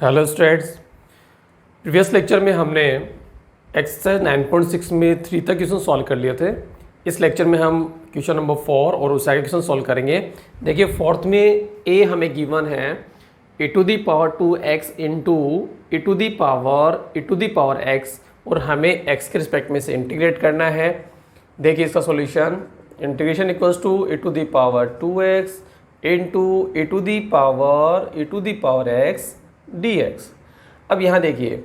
Hello students, previous lecture में हमने exercise 9.6 में 3 तक क्वेश्चन सॉल्व कर लिए थे। इस लेक्चर में हम क्वेश्चन नंबर 4 और उस आगे क्वेश्चन सॉल्व करेंगे। देखिए फोर्थ में ए हमें गिवन है e⁻²x इंटू e⁻x और हमें x के रिस्पेक्ट में से इंटीग्रेट करना है। देखिए इसका solution integration equals to e⁻2x into e⁻x dx। अब यहाँ देखिए,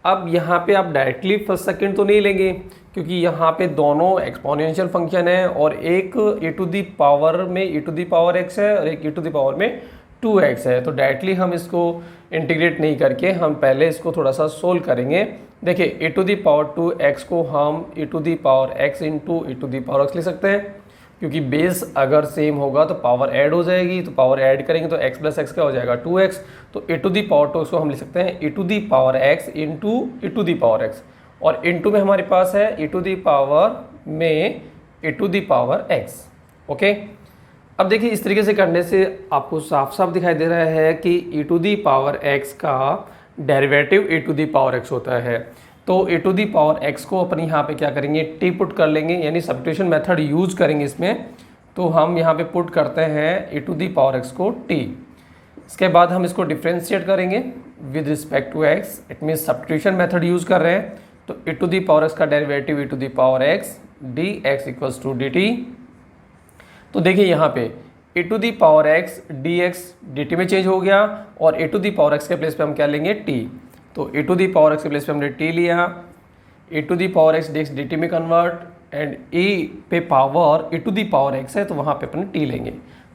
अब यहाँ पे आप डायरेक्टली फर्स्ट सेकंड तो नहीं लेंगे क्योंकि यहाँ पे दोनों एक्सपोनेंशियल फंक्शन है और एक e⁻ में e⁻x है और एक e⁻ में 2x है। तो डायरेक्टली हम इसको इंटीग्रेट नहीं करके हम पहले इसको थोड़ा सा सोल्व करेंगे। देखिए e⁻2x को हम e⁻x इंटू e⁻x लिख सकते हैं क्योंकि बेस अगर सेम होगा तो पावर ऐड हो जाएगी, तो पावर ऐड करेंगे तो x प्लस एक्स क्या हो जाएगा 2x। तो e⁻2x को हम लिख सकते हैं e⁻x इंटू e⁻x और इंटू में हमारे पास है में e⁻x। ओके, अब देखिए इस तरीके से करने से आपको साफ साफ दिखाई दे रहा है कि e⁻x का डेरिवेटिव e⁻x होता है। तो e⁻x को अपन यहाँ पे क्या करेंगे, t पुट कर लेंगे, यानी सब्स्टिट्यूशन मेथड यूज करेंगे इसमें। तो हम यहाँ पे पुट करते हैं e⁻x को t। इसके बाद हम इसको डिफ्रेंशिएट करेंगे with respect to x, it mean substitution method use कर रहे हैं। तो e⁻x का derivative e⁻x dx equals to dt। तो देखिए यहाँ पे e⁻x dx dt में चेंज हो गया और e⁻x के प्लेस पे हम क्या लेंगे t। तो e⁻x के प्लेस पे हमने t लिया, e⁻x dx dt में कन्वर्ट एंड e पे पावर e⁻x है तो वहाँ पे अपन t लेंगे।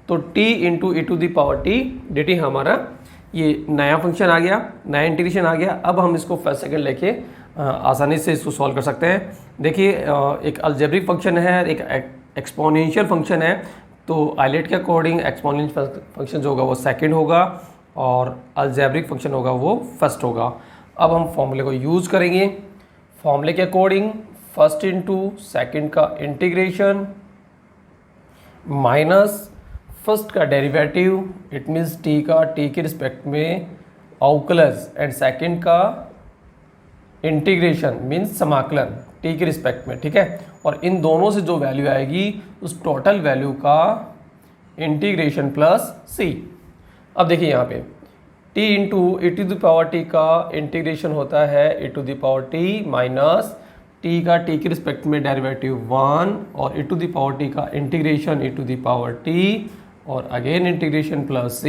तो t इंटू e⁻t dt हमारा ये नया फंक्शन आ गया, नया इंटीग्रेशन आ गया। अब हम इसको फर्स्ट सेकंड लेके आसानी से इसको सॉल्व कर सकते हैं। देखिए एक अलजेब्रिक फंक्शन है, एक एक्सपोनेंशियल फंक्शन है। तो आइलेट के अकॉर्डिंग एक्सपोनेंशियल फंक्शन जो होगा वो सेकंड होगा और अलजेब्रिक फंक्शन होगा वो फर्स्ट होगा। अब हम फॉर्मूले को यूज़ करेंगे। फॉर्मूले के अकॉर्डिंग फर्स्ट इंटू सेकंड का इंटीग्रेशन माइनस फर्स्ट का डेरिवेटिव, इट मीन्स t का t के रिस्पेक्ट में अवकलज एंड सेकंड का इंटीग्रेशन मीन्स समाकलन t के रिस्पेक्ट में, ठीक है। और इन दोनों से जो वैल्यू आएगी उस टोटल वैल्यू का इंटीग्रेशन प्लस c। अब देखिए यहाँ पे t इंटू e⁻t का इंटीग्रेशन होता है e⁻t माइनस t का t के रिस्पेक्ट में डेरिवेटिव 1 और e⁻t का इंटीग्रेशन e⁻t और अगेन इंटीग्रेशन प्लस c।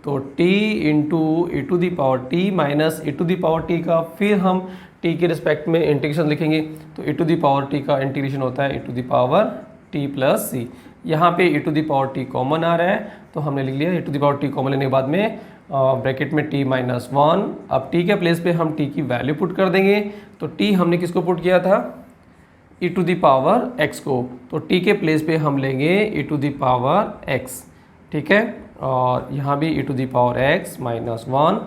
तो t into e⁻t minus e⁻t का फिर हम t के रिस्पेक्ट में इंटीग्रेशन लिखेंगे। तो e⁻t का इंटीग्रेशन होता है e⁻t प्लस c। यहाँ पे e⁻t कॉमन आ रहा है तो हमने लिख लिया e⁻t कॉमन लेने के बाद में ब्रैकेट में t माइनस 1। अब t के प्लेस पे हम t की वैल्यू पुट कर देंगे। तो t हमने किसको पुट किया था, e⁻x को, तो t के प्लेस पे हम लेंगे e⁻x, ठीक है। और यहाँ भी e⁻x माइनस 1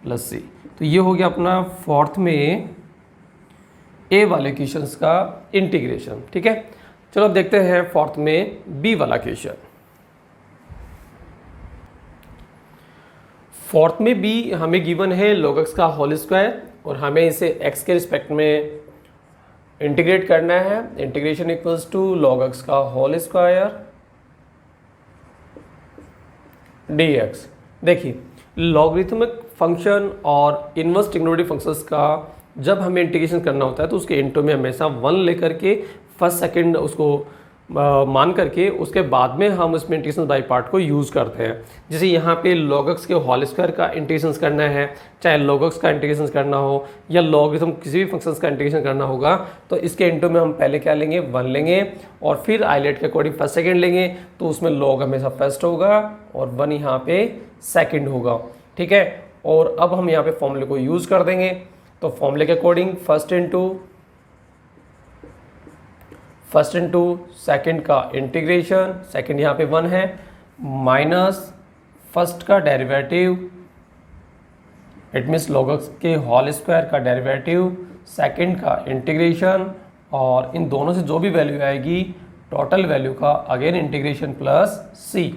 प्लस c। तो ये हो गया अपना फोर्थ में a वाले क्वेश्चंस का इंटीग्रेशन, ठीक है। चलो अब देखते हैं फोर्थ में b वाला क्वेश्चन। फोर्थ में b हमें गिवन है log x का होल स्क्वायर और हमें इसे x के रिस्पेक्ट में इंटीग्रेट करना है। Integration equals to log x का होल स्क्वायर dx। देखिए लॉगरिथमिक फंक्शन और इनवर्स ट्रिग्नोमेट्रिक फंक्शंस का जब हमें इंटीग्रेशन करना होता है तो उसके इंटू में हमेशा 1 लेकर के फर्स्ट सेकंड उसको मान करके उसके बाद में हम उसमें इंटीग्रेशन बाय पार्ट को यूज़ करते हैं। जैसे यहाँ पे log x के होल स्क्वायर का इंटीग्रेशन करना है, चाहे log x का इंटीग्रेशन करना हो या लॉगरिथम किसी भी फंक्शंस का इंटीग्रेशन करना होगा, तो इसके इंटू में हम पहले क्या लेंगे, 1 लेंगे और फिर आइलेट के अकॉर्डिंग फर्स्ट सेकंड लेंगे। तो उसमें log हमेशा फर्स्ट होगा और 1 यहाँ पे सेकेंड होगा, ठीक है। और अब हम यहाँ पे फॉर्मूले को यूज़ कर देंगे। तो फॉर्मूले के अकॉर्डिंग फर्स्ट इंटू सेकंड का इंटीग्रेशन, सेकंड यहाँ पे 1 है, माइनस फर्स्ट का derivative, it means log x के होल स्क्वायर का डेरिवेटिव, सेकंड का इंटीग्रेशन और इन दोनों से जो भी वैल्यू आएगी टोटल वैल्यू का अगेन इंटीग्रेशन प्लस c,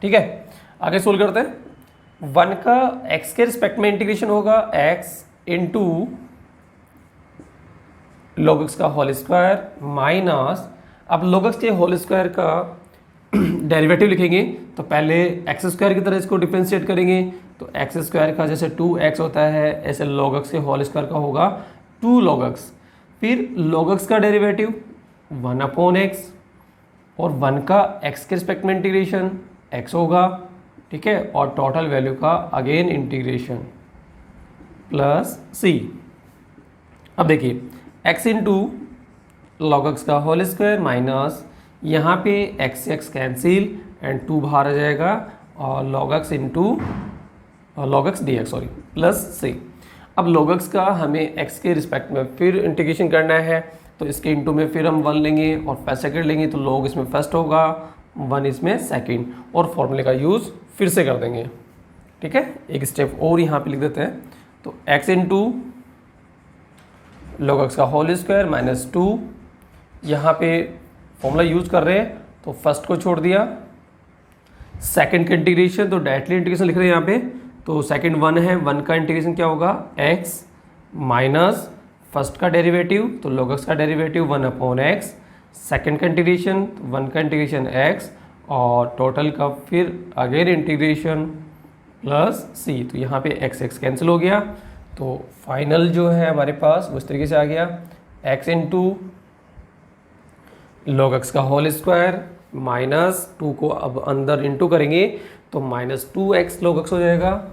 ठीक है। आगे सोल्व करते हैं। 1 का x के रिस्पेक्ट में इंटीग्रेशन होगा x इंटू log x का होल स्क्वायर माइनस, अब log x के होल स्क्वायर का डेरिवेटिव लिखेंगे तो पहले एक्स स्क्वायर की तरह इसको डिफ्रेंशिएट करेंगे, तो एक्स स्क्वायर का जैसे 2x होता है ऐसे log x के होल स्क्वायर का होगा 2 log x, फिर log x का डेरिवेटिव 1/x और 1 का x के रिस्पेक्ट में इंटीग्रेशन x होगा, ठीक है, और टोटल वैल्यू का अगेन इंटीग्रेशन प्लस c। अब देखिए x इंटू log x का होल स्क्वायर माइनस यहाँ पे x से x कैंसिल एंड 2 बाहर आ जाएगा और log x into log x dx sorry plus c। अब log x का हमें x के रिस्पेक्ट में फिर इंटीग्रेशन करना है तो इसके इंटू में फिर हम 1 लेंगे और फर्स्ट सेकंड लेंगे तो log इसमें फर्स्ट होगा 1 इसमें सेकंड और फॉर्मूले का यूज़ फिर से कर देंगे, ठीक है। एक स्टेप और यहाँ पे लिख देते हैं, तो x इंटू log x का होल स्क्वायर माइनस 2, यहाँ पे फॉर्मूला यूज़ कर रहे हैं तो फर्स्ट को छोड़ दिया, सेकंड का इंटीग्रेशन तो डायरेक्टली इंटीग्रेशन लिख रहे हैं यहाँ पे, तो सेकंड 1 है, 1 का इंटीग्रेशन क्या होगा x माइनस फर्स्ट का डेरिवेटिव तो log x का डेरिवेटिव 1/x, सेकंड का इंटीग्रेशन 1 का इंटीग्रेशन x और टोटल का फिर अगेन इंटीग्रेशन प्लस c, तो यहाँ पे x कैंसिल हो गया, तो फाइनल जो है हमारे पास उस तरीके से आ गया x इंटू log x का होल स्क्वायर माइनस 2 को अब अंदर इंटू करेंगे तो माइनस 2x log x हो जाएगा,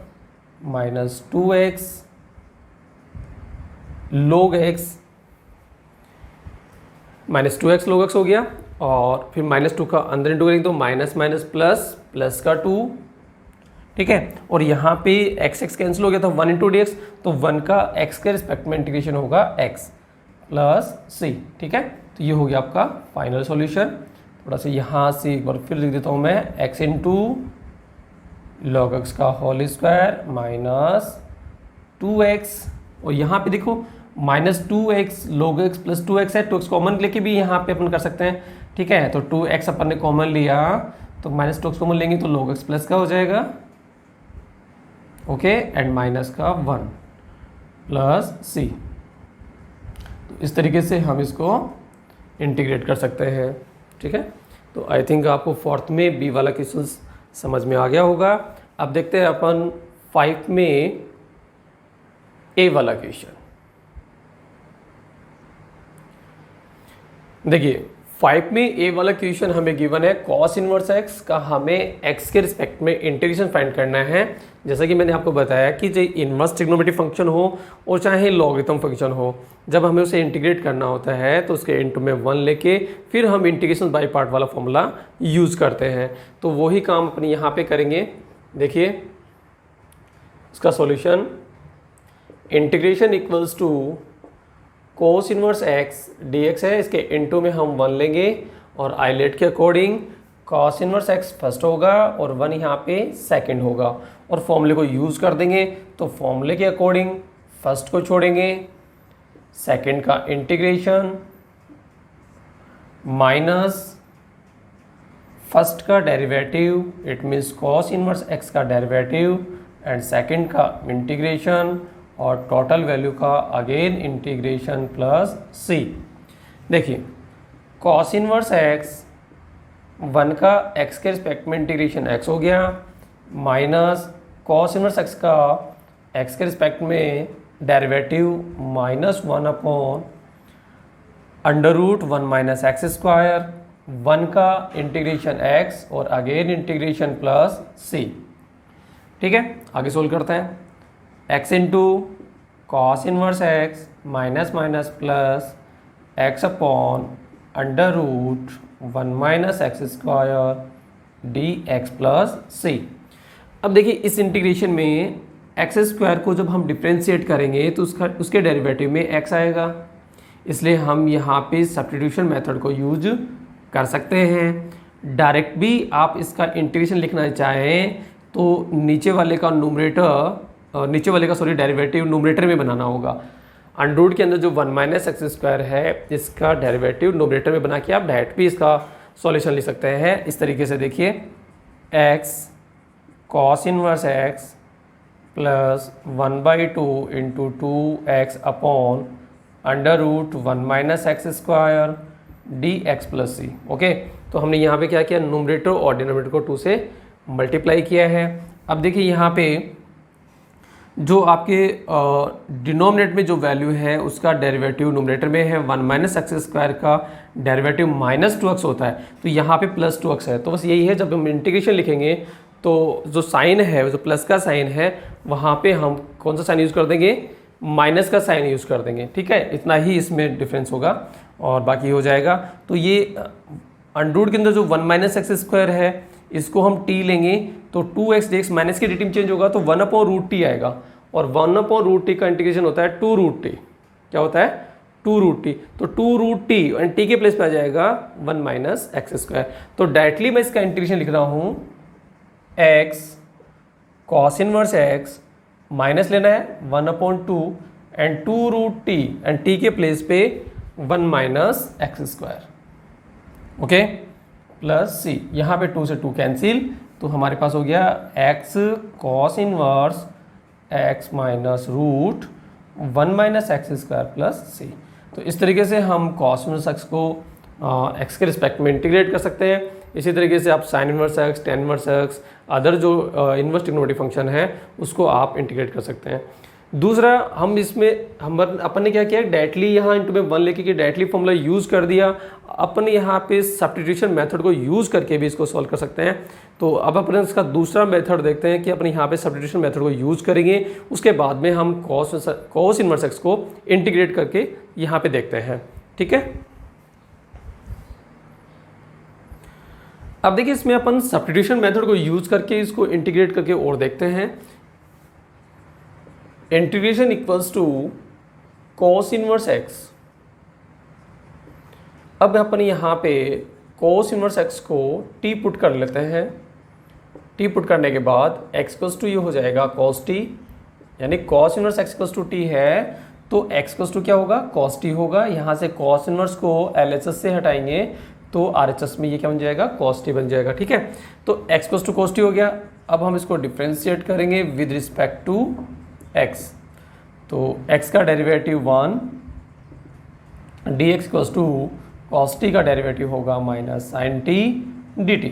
minus 2x log x minus 2x log x हो गया और फिर माइनस 2 का अंदर इंटू करेंगे तो माइनस माइनस प्लस प्लस का 2, ठीक है, और यहाँ पे x कैंसिल हो गया था 1 इंटू डी एक्स, तो 1 का x के रिस्पेक्ट में इंटीग्रेशन होगा x प्लस c, ठीक है। तो ये हो गया आपका फाइनल सॉल्यूशन। थोड़ा सा यहाँ से एक बार फिर लिख देता हूँ मैं, x इंटू log x का होल स्क्वायर माइनस 2x और यहाँ पे देखो minus 2x log x plus 2x है, 2x कॉमन लेके भी यहाँ पे अपन कर सकते हैं, ठीक है। तो 2x अपन ने कॉमन लिया तो माइनस 2x कॉमन लेंगे तो log x प्लस का हो जाएगा, ओके, एंड माइनस का 1 प्लस c। तो इस तरीके से हम इसको इंटीग्रेट कर सकते हैं, ठीक है। तो आई थिंक आपको फोर्थ में बी वाला क्वेश्चन समझ में आ गया होगा। अब देखते हैं अपन 5 में ए वाला क्वेश्चन। देखिए 5 में ए वाला क्वेश्चन हमें गिवन है cos इनवर्स x का हमें x के रिस्पेक्ट में इंटीग्रेशन फाइंड करना है। जैसा कि मैंने आपको बताया कि चाहे इनवर्स ट्रिग्नोमेट्रिक फंक्शन हो और चाहे लॉगरिथम फंक्शन हो, जब हमें उसे इंटीग्रेट करना होता है तो उसके इनटू में 1 लेके फिर हम इंटीग्रेशन बाय पार्ट वाला फॉर्मूला यूज़ करते हैं। तो वही काम अपने यहाँ पे करेंगे। देखिए इसका solution, integration equals to cos inverse x dx है, इसके इनटू में हम 1 लेंगे और आइलेट के according cos inverse x first होगा और 1 यहाँ पे सेकंड होगा और फॉर्मूले को यूज़ कर देंगे। तो फॉर्मूले के अकॉर्डिंग फर्स्ट को छोड़ेंगे, सेकंड का इंटीग्रेशन माइनस फर्स्ट का derivative, it means cos inverse x का डेरिवेटिव एंड सेकंड का इंटीग्रेशन और टोटल वैल्यू का अगेन इंटीग्रेशन प्लस c। देखिए cos इनवर्स x 1 का x के रिस्पेक्ट में इंटीग्रेशन x हो गया माइनस cos इनवर्स x का x के रिस्पेक्ट में derivative minus 1/√1 minus x square, 1 का इंटीग्रेशन x और अगेन इंटीग्रेशन प्लस c, ठीक है। आगे सोल्व करते हैं। x into cos inverse x minus minus plus x upon √1 minus x square d x plus c। अब देखिए इस इंटीग्रेशन में एक्स स्क्वायर को जब हम डिफ्रेंशिएट करेंगे तो उसके डेरिवेटिव में x आएगा, इसलिए हम यहाँ पे सब्स्टिट्यूशन मेथड को यूज कर सकते हैं। डायरेक्ट भी आप इसका इंटीग्रेशन लिखना चाहें तो नीचे वाले का डेरिवेटिव न्यूमरेटर में बनाना होगा। अंडर के अंदर जो 1 माइनस एक्स स्क्वायर है इसका डेरिवेटिव न्यूमरेटर में बना के आप डायरेक्ट भी इसका सॉल्यूशन लिख सकते हैं। इस तरीके से देखिए x cos inverse x plus 1/2 into 2x upon under root 1 minus x square d x plus c. Okay, तो हमने यहाँ पे क्या किया, नोमरेटर और डिनोमिनेटर को 2 से मल्टीप्लाई किया है। अब देखिए यहाँ पे जो आपके डिनोमिनेटर में जो वैल्यू है उसका डेरिवेटिव नोमरेटर में है 1 माइनस एक्स स्क्वायर का डेरिवेटिव -2x होता है, तो यहाँ पे +2x है। तो बस यही है, जब हम इंटीग्रेशन लिखेंगे तो जो साइन है, जो प्लस का साइन है, वहाँ पे हम कौन सा साइन यूज़ कर देंगे, माइनस का साइन यूज़ कर देंगे। ठीक है, इतना ही इसमें डिफरेंस होगा और बाकी हो जाएगा। तो ये अंडर के अंदर जो 1 माइनस एक्स स्क्वायर है इसको हम t लेंगे तो 2x dx माइनस की dt में चेंज होगा तो 1/√t आएगा, और 1/√t का इंटीग्रेशन होता है 2√t। क्या होता है, 2√t। तो 2√t एंड t के प्लेस पे आ जाएगा 1 माइनस एक्स स्क्वायर। तो डायरेक्टली मैं इसका इंटीग्रेशन लिख रहा हूँ x cos inverse x minus लेना है 1/2 एंड 2√t एंड t के प्लेस पे 1 minus x square. Okay, plus c, यहाँ पे 2 से 2 कैंसिल, तो हमारे पास हो गया x cos inverse x minus root 1 minus x square plus c। तो इस तरीके से हम cos इनवर्स x को x के रिस्पेक्ट में इंटीग्रेट कर सकते हैं। इसी तरीके से आप sine inverse x, tan inverse x, other जो इनवर्स ट्रिग्नोमेट्रिक फंक्शन है उसको आप इंटीग्रेट कर सकते हैं। दूसरा, हम इसमें अपन ने क्या किया, डायरेक्टली यहाँ इंटू में 1 लेके कि डायरेक्टली फॉर्मूला यूज़ कर दिया। अपन यहाँ पे सब्स्टिट्यूशन मेथड को यूज़ करके भी इसको सॉल्व कर सकते हैं। तो अब अपन इसका दूसरा मेथड देखते हैं कि अपन यहाँ पे सब्स्टिट्यूशन मेथड को यूज़ करेंगे, उसके बाद में हम कॉस इनवर्स एक्स को इंटीग्रेट करके यहाँ पे देखते हैं। ठीक है, अब देखिए इसमें अपन सब्स्टिट्यूशन मेथड को यूज़ करके इसको इंटीग्रेट करके और देखते हैं। Integration equals to cos inverse X. अब अपन यहाँ पे कॉस इनवर्स एक्स को t पुट कर लेते हैं। t पुट करने के बाद x इक्वल्स टू ये हो जाएगा cos t, यानी कॉस inverse x equals to t है तो x इक्वल्स टू क्या होगा, cos t होगा। यहाँ से कॉस इनवर्स को LHS से हटाएंगे तो RHS में ये क्या बन जाएगा, cos t बन जाएगा। ठीक है, तो x equals to cos t हो गया। अब हम इसको डिफ्रेंशिएट करेंगे विद रिस्पेक्ट टू x, तो x का derivative 1 dx equals to cos t का डेरिवेटिव होगा माइनस साइन t dt।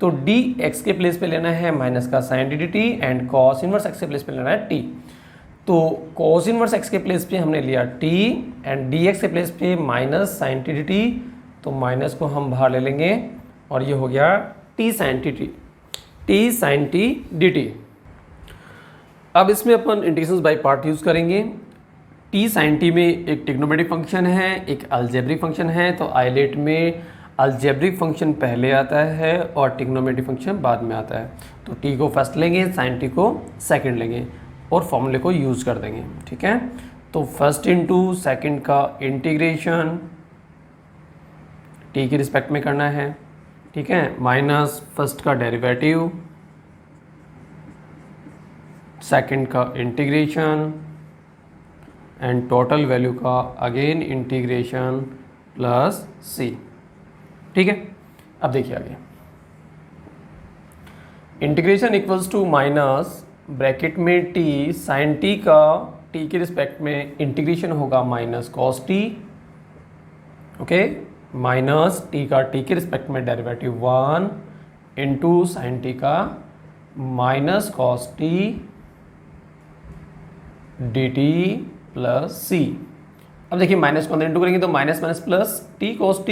तो dx के प्लेस पे लेना है माइनस का sine t dt and cos inverse x के प्लेस पे लेना है t। तो cos इनवर्स x के प्लेस पे हमने लिया t एंड dx के प्लेस पे माइनस साइन t dt, तो माइनस को हम बाहर ले लेंगे और ये हो गया t साइन t dt। अब इसमें अपन इंटीग्रेशंस बाय पार्ट यूज़ करेंगे। t साइन t में एक ट्रिग्नोमेट्रिक फंक्शन है, एक अलजेब्रिक फंक्शन है। तो आइलेट में अलजेब्रिक फंक्शन पहले आता है और ट्रिग्नोमेट्रिक फंक्शन बाद में आता है। तो t को फर्स्ट लेंगे, साइन t को सेकंड लेंगे और फॉर्मूले को यूज़ कर देंगे। ठीक है, तो फर्स्ट इंटू सेकंड का इंटीग्रेशन t के रिस्पेक्ट में करना है। ठीक है, माइनस फर्स्ट का डेरिवेटिव, सेकंड का इंटीग्रेशन एंड टोटल वैल्यू का अगेन इंटीग्रेशन प्लस c। ठीक है, अब देखिए आगे integration equals to minus bracket में t साइन t का t के रिस्पेक्ट में इंटीग्रेशन होगा minus cos t। Okay, minus t का t के रिस्पेक्ट में डेरिवेटिव 1 इंटू साइन t का minus cos t dt plus c। अब देखिए माइनस को अंदर इंटू करेंगे तो minus minus plus t cos t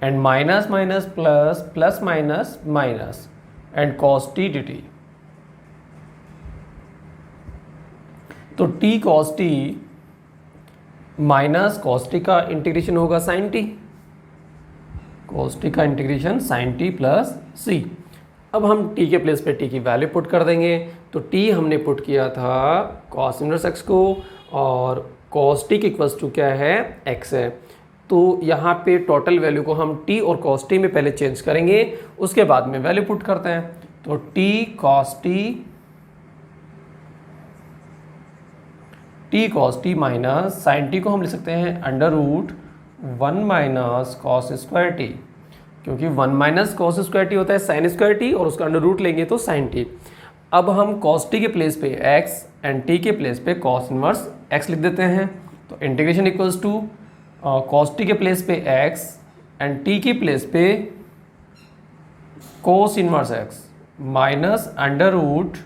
and minus minus plus plus minus minus and cos t dt। तो t cos t minus cos t का integration होगा sine t, cos t का integration sine t plus c। अब हम t के place पे t की value put कर देंगे। तो t हमने पुट किया था cos इनवर्स x को और cos t के इक्वल्स टू क्या है, x है। तो यहाँ पे टोटल वैल्यू को हम t और cos t में पहले चेंज करेंगे, उसके बाद में वैल्यू पुट करते हैं। तो t cos t minus sine t को हम लिख सकते हैं under root 1 minus cos square t। क्योंकि 1 माइनस कॉस स्क्वायर टी होता है साइन स्क्वायर टी, और उसका अंडर रूट लेंगे तो साइन टी। अब हम कॉस टी के प्लेस पे x एंड टी के प्लेस पे कॉस इनवर्स x लिख देते हैं। तो integration equals to cos t के प्लेस पे x एंड टी के प्लेस पे cos inverse x minus under root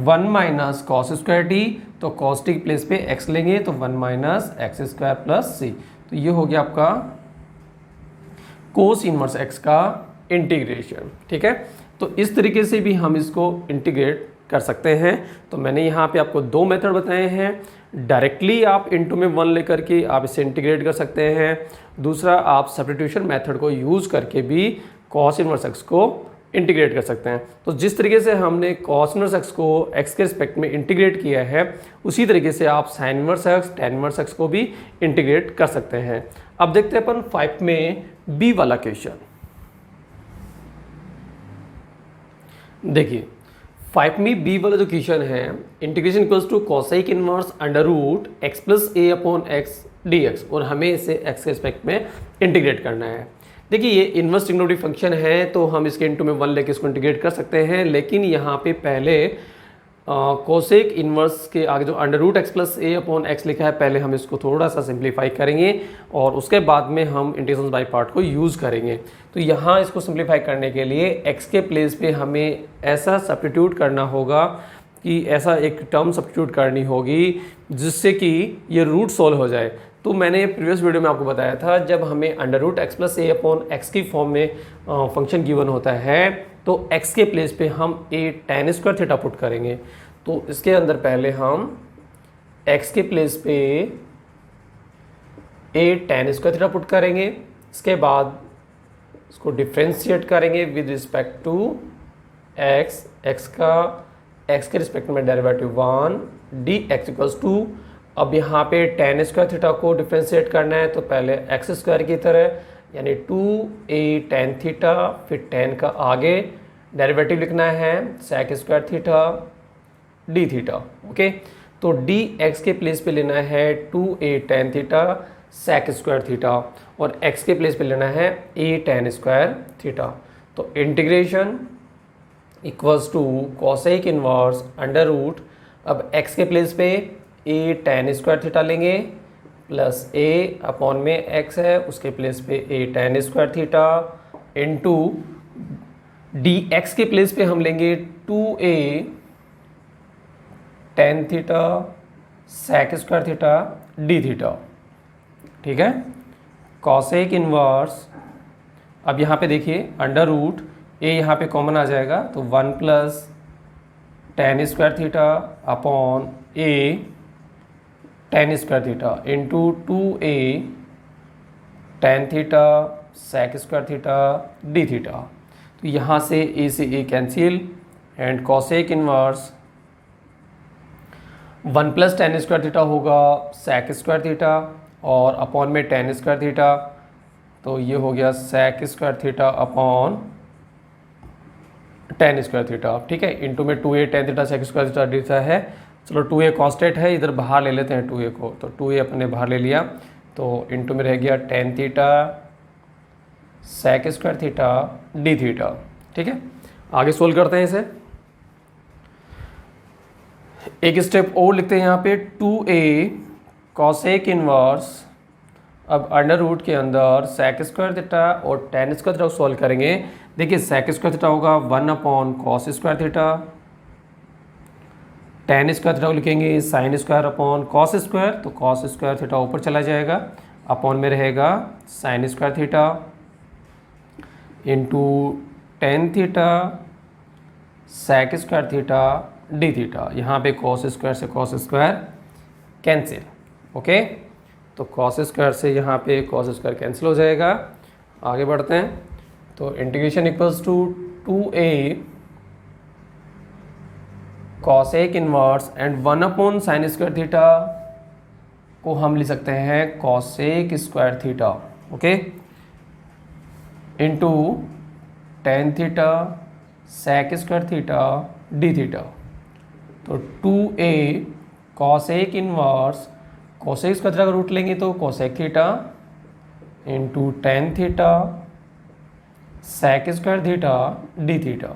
1 minus cos square t. तो कॉस टी के प्लेस पे x लेंगे तो 1 minus x square plus c. तो ये हो गया आपका कोस इनवर्स x का इंटीग्रेशन। ठीक है, तो इस तरीके से भी हम इसको इंटीग्रेट कर सकते हैं। तो मैंने यहाँ पे आपको दो मेथड बताए हैं। डायरेक्टली आप इनटू में 1 लेकर के आप इसे इंटीग्रेट कर सकते हैं। दूसरा, आप सब्स्टिट्यूशन मेथड को यूज़ करके भी कॉस इनवर्स x को इंटीग्रेट कर सकते हैं। तो जिस तरीके से हमने कॉस इनवर्स x को x के रिस्पेक्ट में इंटीग्रेट किया है, उसी तरीके से आप sine inverse x, tan inverse x को भी इंटीग्रेट कर सकते हैं। अब देखते हैं अपन 5 में बी वाला क्वेश्चन। देखिए 5 में बी वाला जो क्वेश्चन है, integration equals to cosec inverse under root x plus a upon x d x, और हमें इसे x के रिस्पेक्ट में इंटीग्रेट करना है। देखिए ये इनवर्स ट्रिग्नोमेट्रिक फंक्शन है, तो हम इसके इनटू में 1 लेके इसको इंटीग्रेट कर सकते हैं। लेकिन यहाँ पे पहले कोसेक इनवर्स के आगे जो under root x plus a upon x लिखा है, पहले हम इसको थोड़ा सा सिंप्लीफाई करेंगे और उसके बाद में हम इंटीग्रेशन बाय पार्ट को यूज़ करेंगे। तो यहाँ इसको सिंप्लीफाई करने के लिए x के प्लेस पे हमें ऐसा सब्स्टिट्यूट करना होगा कि ऐसा एक टर्म सब्स्टिट्यूट करनी होगी जिससे कि ये रूट सॉल्व हो जाए। तो मैंने प्रीवियस वीडियो में आपको बताया था, जब हमें under root x plus a upon x की फॉर्म में फंक्शन गिवन होता है, तो x के प्लेस पे हम a tan square theta put करेंगे। तो इसके अंदर पहले हम x के प्लेस पे a tan square theta put करेंगे। इसके बाद इसको डिफ्रेंशिएट करेंगे with respect to x। x के रिस्पेक्ट में डेरिवेटिव 1 dx इक्वल्स टू, अब यहाँ पे tan स्क्वायर थीटा को डिफ्रेंशिएट करना है, तो पहले एक्स स्क्वायर की तरह यानी 2a tan थीटा, फिर tan का आगे डेरिवेटिव लिखना है sec square theta d theta. Okay, तो dx के प्लेस पे लेना है 2a tan theta sec square theta, और x के प्लेस पे लेना है a tan स्क्वायर थीटा। तो integration equals to cosec inverse under root, अब x के प्लेस पे a tan स्क्वायर थीटा लेंगे प्लस a अपॉन में x है उसके प्लेस पे a tan square theta into dx के प्लेस पे हम लेंगे 2a tan theta sec square theta d theta. ठीक है, कोसेक इनवर्स, अब यहाँ पे देखिए अंडर रूट a यहाँ पे कॉमन आ जाएगा, तो 1 plus tan square theta upon a tan square theta into 2a tan theta sec square theta d theta. तो यहाँ से a cancel and cosec inverse 1 plus tan square theta होगा sec square theta और upon में tan square theta, तो ये हो गया sec square theta upon tan square theta. ठीक है, इंटू में 2a tan theta sec square theta d theta है। चलो 2a कांस्टेंट है, इधर बाहर ले लेते हैं 2a को, तो 2a अपने बाहर ले लिया, तो इंटू में रह गया tan theta sec square theta d theta. ठीक है, आगे सोल्व करते हैं इसे। एक स्टेप और लिखते हैं यहाँ पे 2a कोसेक इनवर्स, अब अंडर रूट के अंदर sec स्क्वायर थीटा और tan स्क्वायर थीटा को सॉल्व करेंगे। देखिए sec स्क्वायर थीटा होगा 1 upon cos square theta, tan square theta को लिखेंगे sine square upon cos square, तो कॉस स्क्वायर थीटा ऊपर चला जाएगा, अपॉन में रहेगा sign square theta into tan theta sec square theta d theta. यहाँ पे कॉस स्क्वायर से कॉस स्क्वायर कैंसिल। ओके, तो कॉस स्क्वायर से यहाँ पे कॉस स्क्वायर कैंसिल हो जाएगा। आगे बढ़ते हैं, तो integration equals to 2a cosec inverse and 1 upon sine square theta को हम लिख सकते हैं cosec square theta. Okay, into tan theta sec square theta d theta. तो 2a cosec inverse, cosec square theta का रूट लेंगे तो cosec theta into tan theta sec square theta d theta.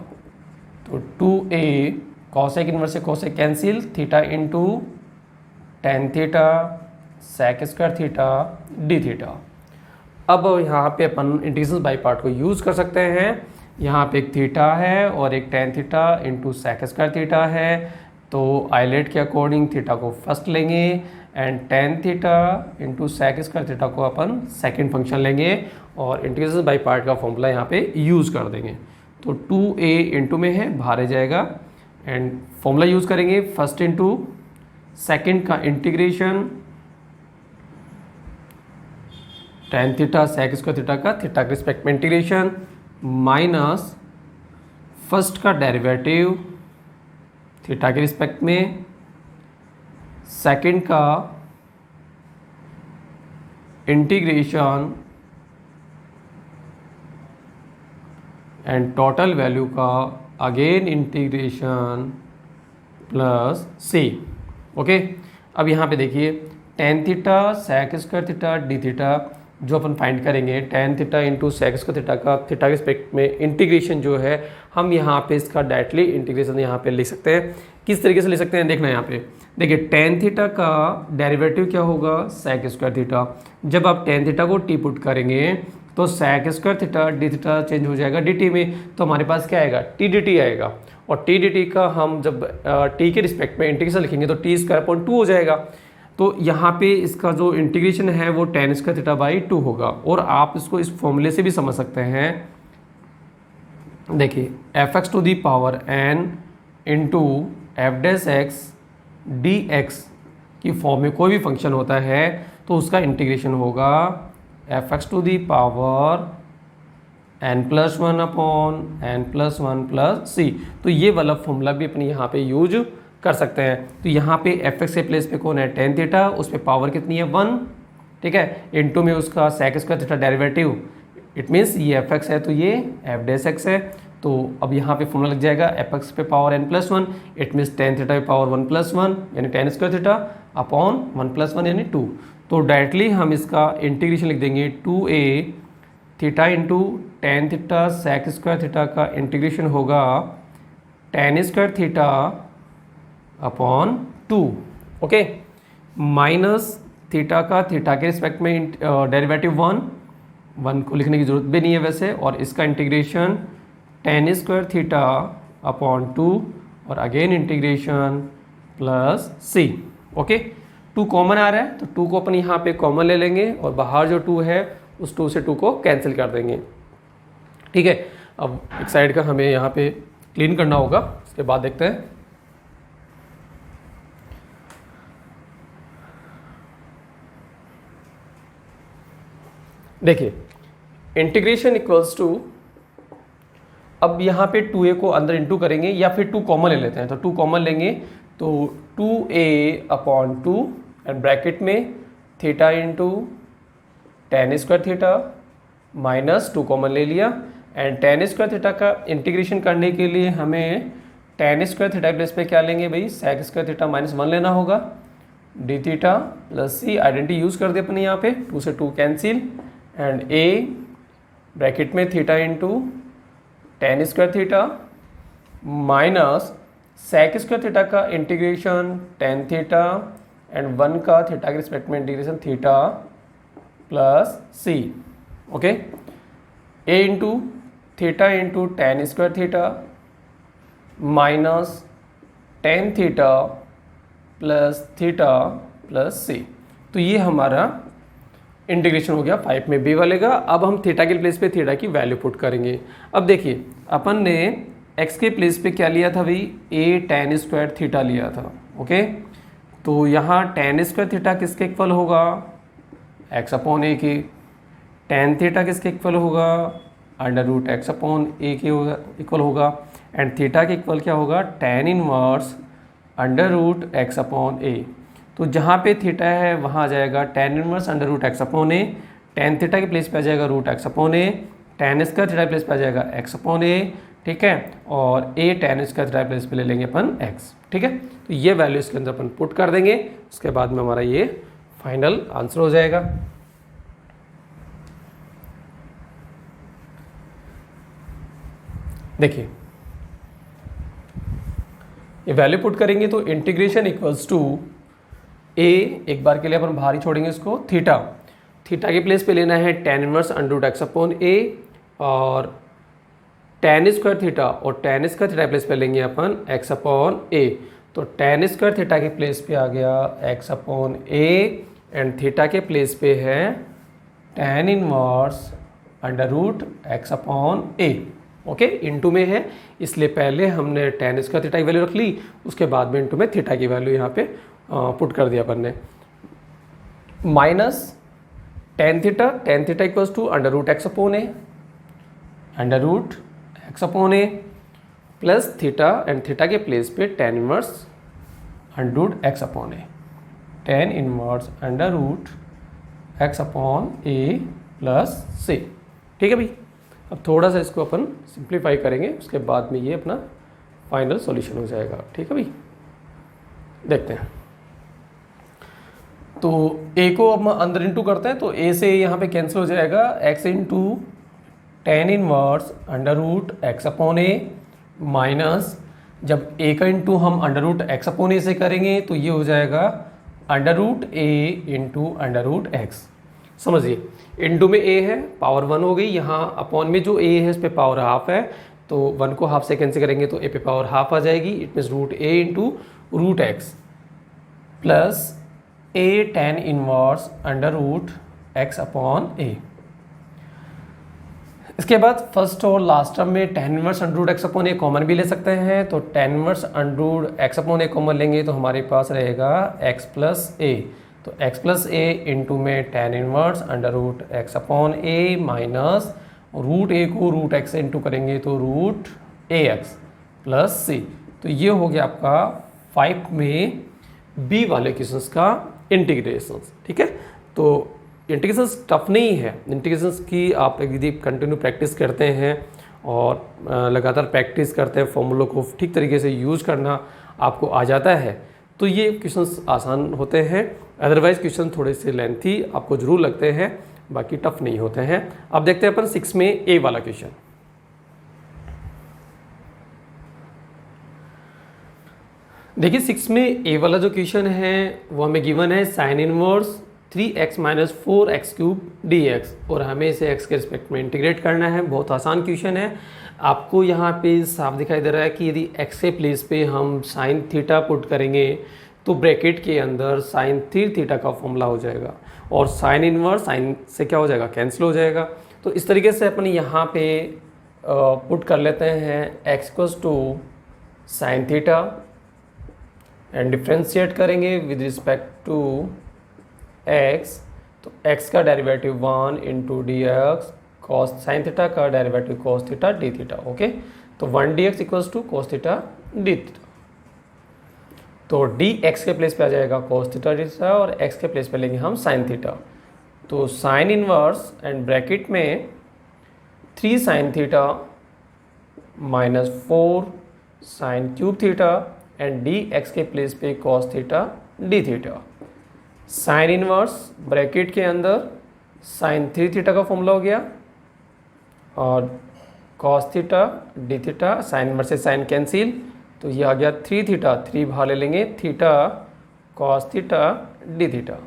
तो 2a कॉसेक इनवर्स से cosec cancel, theta into tan theta sec square theta d theta. अब यहाँ पे अपन integration by part को use कर सकते हैं। यहाँ पे एक थीटा है और एक tan theta into sec square theta है। तो आइलेट के अकॉर्डिंग थीटा को फर्स्ट लेंगे and tan theta into sec square theta को अपन सेकंड फंक्शन लेंगे और इंटीग्रेशन बाई पार्ट का फॉर्मूला यहाँ पे यूज़ कर देंगे। तो 2a इंटू में है, बाहर आ जाएगा एंड फॉर्मूला यूज़ करेंगे फर्स्ट इंटू सेकंड का integration tan theta sec square theta का थीटा के रिस्पेक्ट में इंटीग्रेशन माइनस फर्स्ट का डेरिवेटिव थीटा के रिस्पेक्ट में, सेकंड का इंटीग्रेशन एंड टोटल वैल्यू का again integration plus c. Okay, अब यहाँ पे देखिए ten theta sec square theta d theta जो अपन फाइंड करेंगे, tan theta into sec square theta का थीटा के रिस्पेक्ट में इंटीग्रेशन जो है हम यहाँ पे इसका डायरेक्टली इंटीग्रेशन यहाँ पे लिख सकते हैं। किस तरीके से लिख सकते हैं देखना, यहाँ पे देखिए टेन थीटा का डेरिवेटिव क्या होगा sec स्क्वायर थीटा। जब आप टेन थीटा को टी पुट करेंगे तो sec square theta d theta change हो जाएगा dt में, तो हमारे पास क्या आएगा टी डी टी आएगा। और टी डी टी का हम जब टी के रिस्पेक्ट में इंटीग्रेशन लिखेंगे तो टी स्क्वायर अपॉन टू हो जाएगा। तो यहाँ पे इसका जो इंटीग्रेशन है वो ten square theta by two होगा। और आप इसको इस फॉर्मूले से भी समझ सकते हैं, देखिए f x to the power n into f dash x d x की फॉर्म में कोई भी फंक्शन होता है तो उसका इंटीग्रेशन होगा f x to the power n plus one upon n plus one plus c. तो ये वाला फॉर्मूला भी अपने यहाँ पे यूज कर सकते हैं। तो यहाँ पे एफ एक्स के प्लेस पे कौन है टेन थीटा, उस पर पावर कितनी है वन, ठीक है, इनटू में उसका sec square theta derivative, it means ये एफ एक्स है तो ये एफ डैश एक्स है। तो अब यहाँ पे फॉर्मूला लग जाएगा एफ एक्स पे power n plus one, it means tan theta पे पावर वन प्लस वन यानी tan square theta upon one plus one यानी टू। तो डायरेक्टली हम इसका इंटीग्रेशन लिख देंगे 2a theta into tan theta sec square theta का इंटीग्रेशन होगा tan square theta upon two. Okay, minus theta का थीटा के रिस्पेक्ट में डेरिवेटिव वन को लिखने की जरूरत भी नहीं है वैसे, और इसका integration tan square theta upon two और again integration plus c. Okay, two common आ रहा है तो टू को अपन यहाँ पे कॉमन ले लेंगे और बाहर जो टू है उस टू से टू को कैंसिल कर देंगे। ठीक है, अब एक साइड का हमें यहाँ पे क्लीन करना होगा, उसके बाद देखते हैं। देखिए इंटीग्रेशन इक्वल्स टू, अब यहाँ पे 2a को अंदर इंटू करेंगे या फिर 2 कॉमन ले लेते हैं, तो 2 कॉमन लेंगे तो 2a upon two and bracket में theta into tan square theta minus 2 common ले लिया एंड टेन स्क्वायर थीटा का इंटीग्रेशन करने के लिए हमें टेन स्क्वायर थीटा प्लेस पे क्या लेंगे भाई sec square theta minus one लेना होगा, d theta plus c identity use कर दिया अपने यहाँ पे, 2 से 2 कैंसिल एंड a ब्रैकेट में theta into tan square theta minus sec square theta का integration tan theta and one का थीटा के रिस्पेक्ट में integration theta plus c. Okay, a into theta into tan square theta minus tan theta plus theta plus c. तो ये हमारा integration हो गया 5 में b वाले का। अब हम थीटा के प्लेस पे थीटा की वैल्यू पुट करेंगे। अब देखिए अपन ने x के प्लेस पे क्या लिया था भाई a टेन स्क्वायर थीटा लिया था। ओके, तो यहाँ टेन स्क्वायर थीटा किसके इक्वल होगा x अपॉन a के, टेन थीटा किसके इक्वल होगा under root x upon a के इक्वल होगा एंड थीटा के इक्वल क्या होगा tan inverse under root x upon a। तो जहाँ पे थीटा है वहाँ आ जाएगा tan inverse under root x upon a, tan theta के प्लेस पे आ जाएगा root x upon a, tan square theta के प्लेस पे आ जाएगा एक्स अपॉन ए, ठीक है, और ए टेन स्क्वायर थीटा के प्लेस पे ले लेंगे अपन एक्स। ठीक है, तो ये वैल्यू इसके अंदर अपन पुट कर देंगे, उसके बाद में हमारा ये फाइनल आंसर हो जाएगा। देखिए ये वैल्यू पुट करेंगे तो इंटीग्रेशन इक्वल्स टू ए, एक बार के लिए अपन बाहर ही छोड़ेंगे इसको, थीटा, थीटा के प्लेस पे लेना है tan inverse under root x upon a, और tan स्क्वायर थीटा और tan स्क्वायर थीटा के प्लेस पे लेंगे अपन x अपॉन ए। तो tan स्क्वायर थीटा के प्लेस पे आ गया x upon a and theta के प्लेस पे है tan inverse under root x upon a. Okay, into में है इसलिए पहले हमने tan स्क्वायर थीटा की वैल्यू रख ली, उसके बाद में इनटू में थीटा की वैल्यू यहाँ पे पुट कर दिया अपन ने। Minus tan theta equals to under root x upon a, under root x upon a plus theta and theta के प्लेस पे tan inverse under root x upon a, tan inverse under root x upon a plus c. ठीक है भाई, अब थोड़ा सा इसको अपन simplify करेंगे, उसके बाद में ये अपना फाइनल सॉल्यूशन हो जाएगा। ठीक है भाई, देखते हैं। तो a को अब अंदर इंटू करते हैं तो a से यहाँ पे कैंसिल हो जाएगा, x into tan inverse under root x upon a, minus जब a का इंटू हम under root x upon a से करेंगे तो ये हो जाएगा under root a into under root x. समझिए इंटू में a है, पावर 1 हो गई, यहाँ अपॉन में जो a है इस पे पावर हाफ है, तो 1 को हाफ से कैंसिल करेंगे तो a पे पावर हाफ आ जाएगी। It means root a into root x plus a tan inverse under root x upon a. इसके बाद फर्स्ट और लास्ट टर्म में tan inverse under root x upon a common भी ले सकते हैं, तो tan inverse under root x upon a common लेंगे तो हमारे पास रहेगा x प्लस ए, तो x प्लस ए इंटू में tan inverse under root x upon a minus root a को रूट एक्स से इंटू करेंगे तो root a x plus c. तो ये हो गया आपका 5 में बी वाले क्वेश्चंस का इंटीग्रेशन। ठीक है, तो इंटीग्रेशन टफ नहीं है, इंटीग्रेशन की आप यदि कंटिन्यू प्रैक्टिस करते हैं और लगातार प्रैक्टिस करते हैं, फॉर्मूलों को ठीक तरीके से यूज़ करना आपको आ जाता है तो ये क्वेश्चंस आसान होते हैं। अदरवाइज क्वेश्चन थोड़े से लेंथी आपको जरूर लगते हैं, बाकी टफ नहीं होते हैं। अब देखते हैं अपन 6 में ए वाला क्वेश्चन। देखिए 6 में ए वाला जो क्वेश्चन है वो हमें गिवन है sine inverse 3x minus 4x cube dx और हमें इसे x के रिस्पेक्ट में इंटीग्रेट करना है। बहुत आसान क्वेश्चन है, आपको यहाँ पे साफ दिखाई दे रहा है कि यदि x के प्लेस पे हम साइन थीटा पुट करेंगे तो ब्रैकेट के अंदर साइन 3 थीटा का फॉर्मूला हो जाएगा और साइन इनवर्स साइन से क्या हो जाएगा, कैंसिल हो जाएगा। तो इस तरीके से अपन यहाँ पे पुट कर लेते हैं x equals to sine theta and differentiate करेंगे विद रिस्पेक्ट टू x, तो x का derivative 1 into d x cos sine theta का derivative cos theta d theta. Okay, तो 1 dx equals to cos theta d theta, तो dx के place पे आ जाएगा कॉस थीटा डी थीटा और x के प्लेस पे लेंगे हम साइन थीटा। तो साइन इनवर्स एंड ब्रैकेट में 3 sign theta minus 4 sine cube theta and dx के प्लेस पे cos theta d theta. Sine inverse bracket के अंदर साइन 3 थीटा का फॉर्मूला हो गया और cos theta d theta, sine inverse से साइन कैंसिल, तो ये आ गया 3 थीटा, 3 बाहर ले लेंगे, theta cos theta d theta.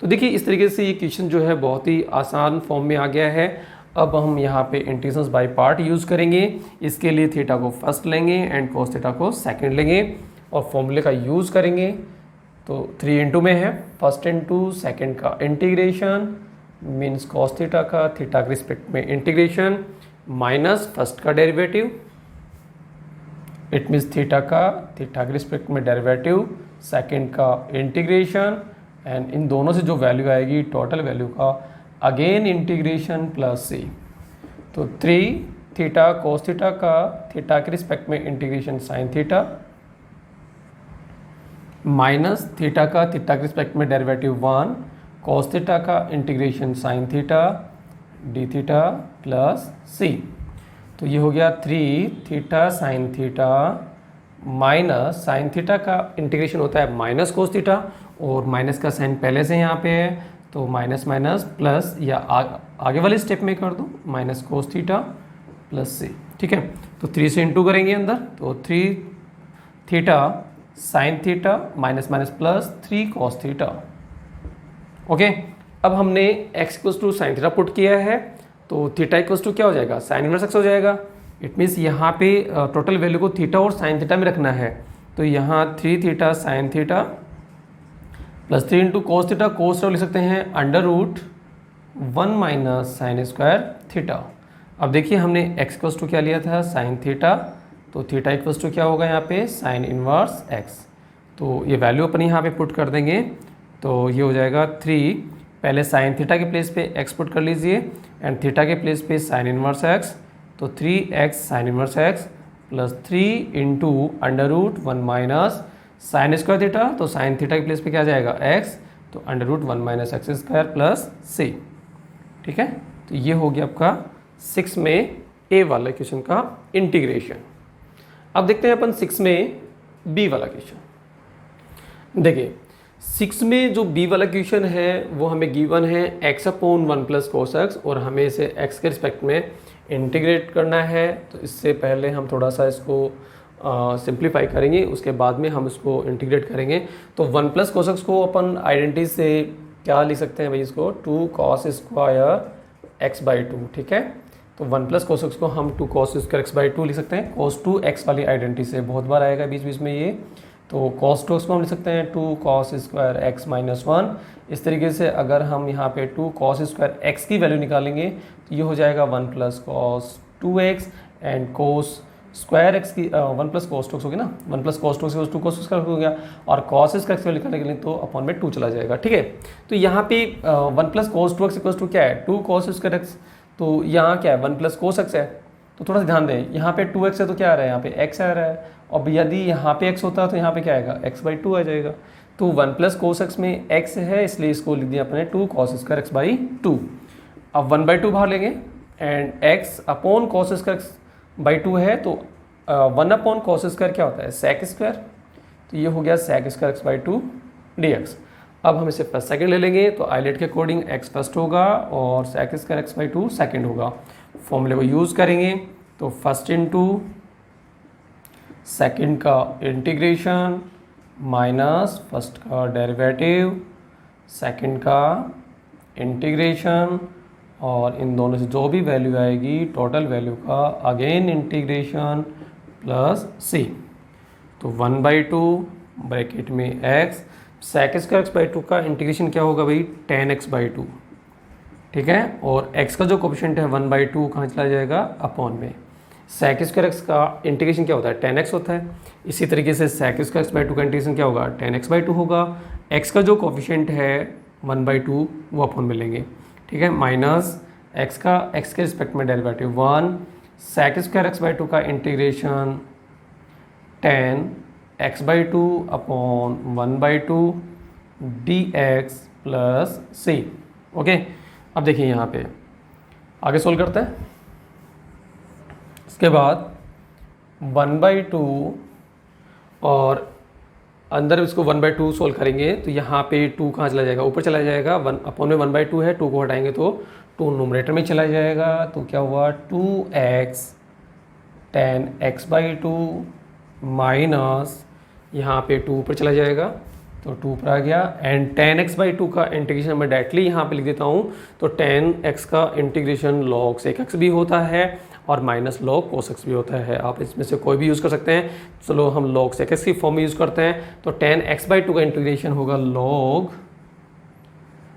तो देखिए इस तरीके से ये क्वेश्चन जो है बहुत ही आसान फॉर्म में आ गया है। अब हम यहाँ पे इंटीग्रेशंस बाय पार्ट यूज़ करेंगे। इसके लिए थीटा को फर्स्ट लेंगे एंड कॉस थीटा को सेकंड लेंगे और फॉर्मूले का यूज़ करेंगे। तो 3 इंटू में है, फर्स्ट इंटू सेकंड का इंटीग्रेशन मीन्स कॉस थीटा का थीटा के रिस्पेक्ट में इंटीग्रेशन माइनस फर्स्ट का डेरिवेटिव, इट मीन्स थीटा के रिस्पेक्ट में डेरिवेटिव, सेकंड का इंटीग्रेशन एंड इन दोनों से जो वैल्यू आएगी टोटल वैल्यू का अगेन इंटीग्रेशन प्लस सी। तो 3 थीटा कोस थीटा का थीटा के रिस्पेक्ट में integration sine theta minus theta का थीटा के रिस्पेक्ट में डेरिवेटिव 1 कॉस थीटा का integration sine theta d theta plus c. तो ये हो गया 3 theta sine theta minus sine theta का इंटीग्रेशन होता है माइनस कोस थीटा और माइनस का साइन पहले से यहाँ पे है तो माइनस माइनस प्लस या आगे वाले स्टेप में कर दूँ minus cos theta plus c. ठीक है, तो 3 से इंटू करेंगे अंदर, तो 3 theta sine theta minus minus plus 3 cos theta. Okay, अब हमने x equals to sine theta put किया है, तो थीटा इक्वल्स टू क्या हो जाएगा, साइन इनवर्स x हो जाएगा। इट मीन्स यहाँ पे टोटल वैल्यू को थीटा और साइन थीटा में रखना है, तो यहाँ 3 theta sine theta plus 3 into cos theta, cos लिख सकते हैं under root 1 minus sine square theta. अब देखिए हमने x इक्वल्स टू क्या लिया था, साइन थीटा, तो थीटा इक्वल्स टू क्या होगा यहाँ पे, साइन इनवर्स x। तो ये वैल्यू अपन यहाँ पे पुट कर देंगे, तो ये हो जाएगा 3, पहले साइन थीटा के प्लेस पे x पुट कर लीजिए एंड थीटा के प्लेस पे साइन इनवर्स x, तो 3x sine inverse x plus 3 into under root 1 minus sine square theta, तो साइन थीटा के प्लेस पे क्या जाएगा x, तो under root 1 minus x square plus c। ठीक है, तो ये हो गया आपका 6 में a वाला क्वेश्चन का इंटीग्रेशन। अब देखते हैं अपन 6 में b वाला क्वेश्चन। देखिए 6 में जो b वाला क्वेश्चन है वो हमें गिवन है x upon 1 plus cos x, और हमें इसे x के रिस्पेक्ट में इंटीग्रेट करना है। तो इससे पहले हम थोड़ा सा इसको सिंप्लीफाई करेंगे, उसके बाद में हम इसको इंटीग्रेट करेंगे। तो 1 प्लस कोस एक्स को अपन आइडेंटिटी से क्या लिख सकते हैं भाई, इसको 2 कॉस स्क्वायर एक्स बाई 2। ठीक है, तो 1 प्लस कोस एक्स को हम 2 कॉस स्क्वायर एक्स बाई 2 लिख सकते हैं। कॉस 2 एक्स वाली आइडेंटिटी से बहुत बार आएगा बीच बीच में ये, तो कॉस 2 एक्स को हम लिख सकते हैं 2 कॉस स्क्वायर एक्स माइनस 1। इस तरीके से अगर हम यहाँ पे 2 कॉस स्क्वायर एक्स की वैल्यू निकालेंगे तो ये हो जाएगा 1 plus cos 2x and cos square x की 1 प्लस कॉस 2x होगी ना, 1 plus cos 2x 2 cos square हो गया, और कॉस स्क्वायर एक्स निकालने के लिए तो अपॉन में 2 चला जाएगा। ठीक है, तो यहाँ पे 1 plus cos 2x equals to क्या है, 2 कॉस स्क्वायर एक्स, तो यहाँ क्या है 1 प्लस कोस एक्स है। तो थोड़ा सा ध्यान दें, यहाँ पे 2x है तो क्या आ रहा है, यहाँ पे x आ रहा है, और यदि यहाँ पे x होता है तो यहाँ पे क्या आएगा, x बाई 2 आ जाएगा। तो 1 प्लस कोस एक्स में x है, इसलिए इसको लिख दिया अपने 2 कॉस स्क्वायर एक्स बाई 2। अब 1 बाई 2 बाहर लेंगे and x upon cos square x by 2 है, तो 1 अपॉन कॉस स्क्वायर क्या होता है, सेक स्क्वायर, तो ये हो गया sec square x by 2 dx। अब हम इसे फर्स्ट सेकंड ले लेंगे, तो आइलेट के अकॉर्डिंग x फर्स्ट होगा और sec square x by 2 second होगा। फॉर्मूले को यूज़ करेंगे, तो फर्स्ट इंटू सेकंड का इंटीग्रेशन माइनस फर्स्ट का डेरिवेटिव, सेकंड का इंटीग्रेशन, और इन दोनों से जो भी वैल्यू आएगी टोटल वैल्यू का अगेन इंटीग्रेशन प्लस c। तो 1 बाई 2 ब्रैकेट में x, sec square x by 2 का इंटीग्रेशन क्या होगा भाई, 10x बाई 2। ठीक है, और x का जो कोफिशिएंट है 1 बाई 2 कहाँ चला जाएगा, अपॉन में। सेक स्क्वायर एक्स का इंटीग्रेशन क्या होता है, 10x होता है। इसी तरीके से सेक स्क्वायर एक्स बाई 2 का इंटीग्रेशन क्या होगा, 10x बाई 2 होगा। x का जो कोफिशिएंट है 1 बाई 2 वो अपॉन में लेंगे। ठीक है, माइनस x का x के रिस्पेक्ट में derivative 1, sec square x by 2 का integration 10x by 2 upon 1 by 2 dx plus c। Okay, अब देखिए यहाँ पे आगे सोल्व करते हैं। इसके बाद 1 बाई 2 और अंदर इसको 1 बाई 2 सोल्व करेंगे, तो यहाँ पे 2 कहाँ चला जाएगा, ऊपर चला जाएगा। 1 अपॉन में 1 बाई 2 है, 2 को हटाएंगे तो 2 नोमरेटर में चला जाएगा, तो क्या हुआ 2x 10x बाई 2 माइनस यहाँ पे 2 ऊपर चला जाएगा, तो 2 ऊपर आ गया, एंड 10x बाई 2 का इंटीग्रेशन मैं डायरेक्टली यहाँ पे लिख देता हूँ। तो 10x का इंटीग्रेशन log sec x भी होता है और माइनस log cos x भी होता है। आप इसमें से कोई भी यूज़ कर सकते हैं। चलो हम log sec x की फॉर्म में यूज़ करते हैं, तो 10x बाई 2 का इंटीग्रेशन होगा log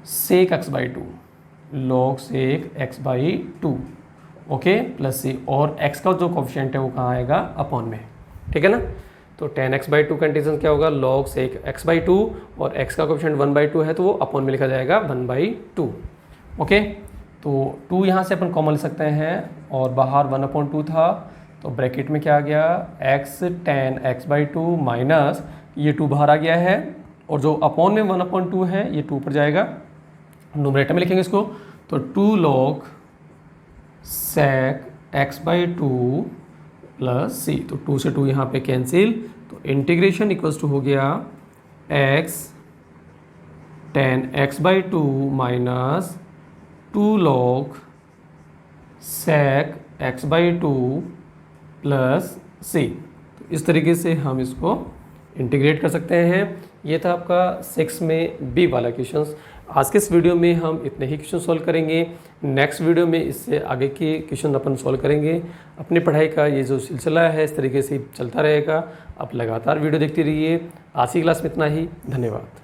sec x by 2, log sec x by 2, okay, plus c, और x का जो कोफिशिएंट है वो कहाँ आएगा, अपॉन में। ठीक है ना, तो 10x बाई 2 का इंटीग्रेशन क्या होगा, log sec x बाई 2, और x का कोफिशिएंट 1 बाई 2 है तो वो अपॉन में लिखा जाएगा 1 बाई 2। ओके, तो 2 यहाँ से अपन कॉमन ले सकते हैं, और बाहर 1 अपॉन 2 था, तो ब्रैकेट में क्या आ गया, x 10x बाई 2 माइनस ये 2 बाहर आ गया है, और जो अपॉन में 1 अपॉन 2 है ये 2 पर जाएगा, नोमरेटर में लिखेंगे इसको, तो 2 log sec x by 2 plus c, तो 2 से 2 यहाँ पे कैंसिल, तो इंटीग्रेशन इक्वल्स टू हो गया x 10x by 2 minus 2 log sec x by 2 plus c. इस तरीके से हम इसको इंटीग्रेट कर सकते हैं। ये था आपका 6 में बी वाला क्वेश्चंस। आज के इस वीडियो में हम इतने ही क्वेश्चन सॉल्व करेंगे। नेक्स्ट वीडियो में इससे आगे के क्वेश्चन अपन सॉल्व करेंगे। अपनी पढ़ाई का ये जो सिलसिला है इस तरीके से चलता रहेगा। आप लगातार वीडियो देखते रहिए। आज की क्लास में इतना ही। धन्यवाद।